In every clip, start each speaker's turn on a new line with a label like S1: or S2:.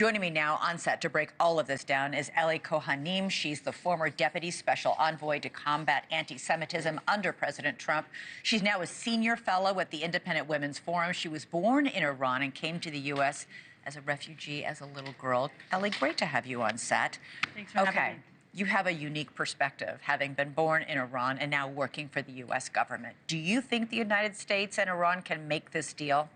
S1: Joining me now on set to break all of this down is Ellie Conahim. She's the former Deputy Special Envoy to combat anti-Semitism under President Trump. She's now a senior fellow at the Independent Women's Forum. She was born in Iran and came to the U.S. as a refugee as a little girl. Ellie, great to have you on set.
S2: Thanks for having me.
S1: You have a unique perspective, having been born in Iran and now working for the U.S. government. Do you think the United States and Iran can make this deal?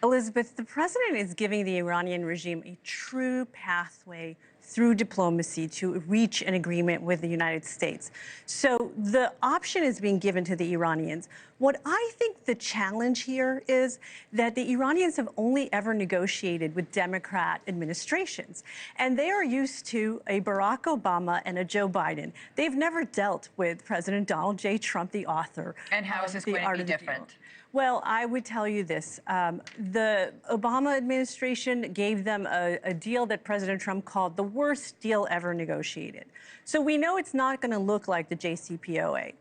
S2: Elizabeth, the president is giving the Iranian regime a true pathway through diplomacy to reach an agreement with the United States. So the option is being given to the Iranians. What I think the challenge here is that the Iranians have only ever negotiated with Democrat administrations, and they are used to a Barack Obama and a Joe Biden. They've never dealt with President Donald J. Trump, the author.
S1: And how is this going to be different?
S2: Well, I would tell you this. The Obama administration gave them a deal that President Trump called the worst deal ever negotiated. So we know it's not going to look like the JCPOA.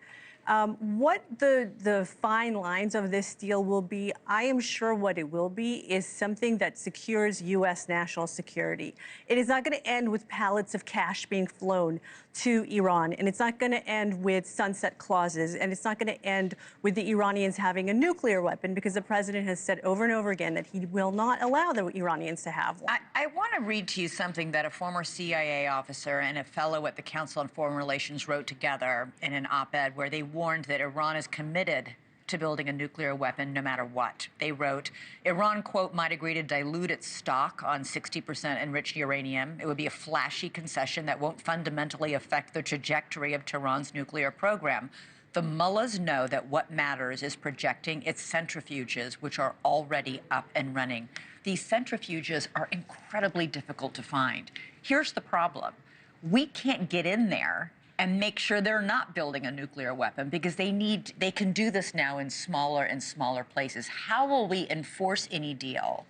S2: What the fine lines of this deal will be, I am sure what it will be is something that secures U.S. national security. It is not going to end with pallets of cash being flown to Iran, and it's not going to end with sunset clauses, and it's not going to end with the Iranians having a nuclear weapon, because the president has said over and over again that he will not allow the Iranians to have one.
S1: I want to read to you something that a former CIA officer and a fellow at the Council on Foreign Relations wrote together in an op-ed where they warned that Iran is committed to building a nuclear weapon no matter what. They wrote, Iran, quote, might agree to dilute its stock on 60% enriched uranium. It would be a flashy concession that won't fundamentally affect the trajectory of Tehran's nuclear program. The mullahs know that what matters is projecting its centrifuges, which are already up and running. These centrifuges are incredibly difficult to find. Here's the problem. We can't get in there and make sure they're not building a nuclear weapon, because they can do this now in smaller and smaller places. How will we enforce any deal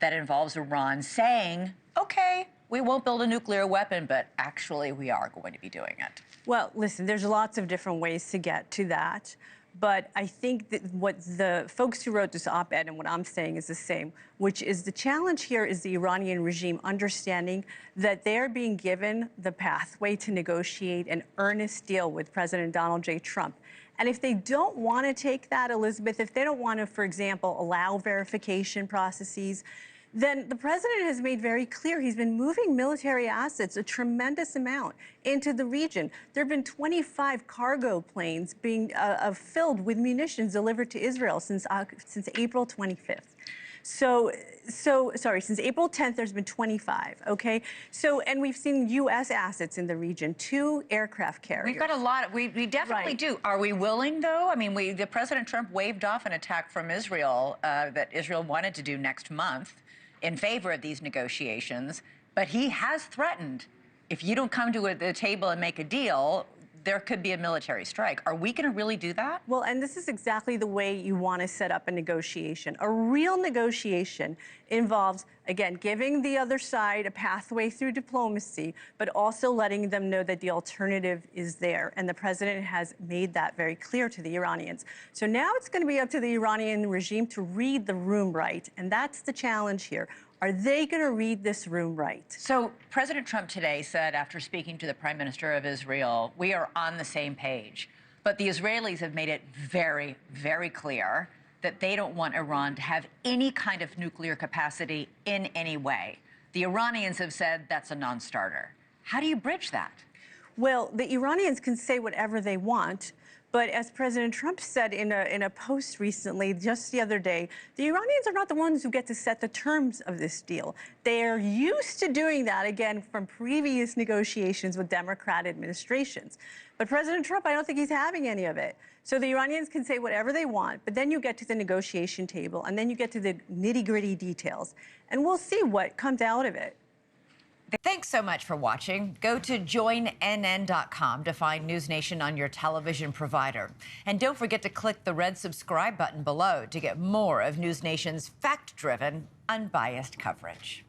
S1: that involves Iran saying, okay, we won't build a nuclear weapon, but actually we are going to be doing it?
S2: Well, listen, there's lots of different ways to get to that. But I think that what the folks who wrote this op-ed and what I'm saying is the same, which is the challenge here is the Iranian regime understanding that they're being given the pathway to negotiate an earnest deal with President Donald J. Trump. And if they don't want to take that, Elizabeth, if they don't want to, for example, allow verification processes, then the president has made very clear he's been moving military assets, a tremendous amount, into the region. There have been 25 cargo planes being filled with munitions delivered to Israel since April 25th. Since April 10th, there's been 25, okay? And we've seen U.S. assets in the region, 2 aircraft carriers.
S1: We've got a lot. We definitely do. Are we willing, though? I mean, the President Trump waved off an attack from Israel that Israel wanted to do next month in favor of these negotiations, but he has threatened, if you don't come to the table and make a deal, there could be a military strike. Are we going to really do that?
S2: Well, and this is exactly the way you want to set up a negotiation. A real negotiation involves, again, giving the other side a pathway through diplomacy, but also letting them know that the alternative is there. And the president has made that very clear to the Iranians. So now it's going to be up to the Iranian regime to read the room right. And that's the challenge here. Are they going to read this room right?
S1: So President Trump today said, after speaking to the Prime Minister of Israel, we are on the same page. But the Israelis have made it very, very clear that they don't want Iran to have any kind of nuclear capacity in any way. The Iranians have said that's a non-starter. How do you bridge that?
S2: Well, the Iranians can say whatever they want. But as President Trump said in a post recently, just the other day, the Iranians are not the ones who get to set the terms of this deal. They're used to doing that, again, from previous negotiations with Democrat administrations. But President Trump, I don't think he's having any of it. So the Iranians can say whatever they want, but then you get to the negotiation table, and then you get to the nitty-gritty details. And we'll see what comes out of it.
S1: Thanks so much for watching. Go to joinnn.com to find NewsNation on your television provider. And don't forget to click the red subscribe button below to get more of NewsNation's fact-driven, unbiased coverage.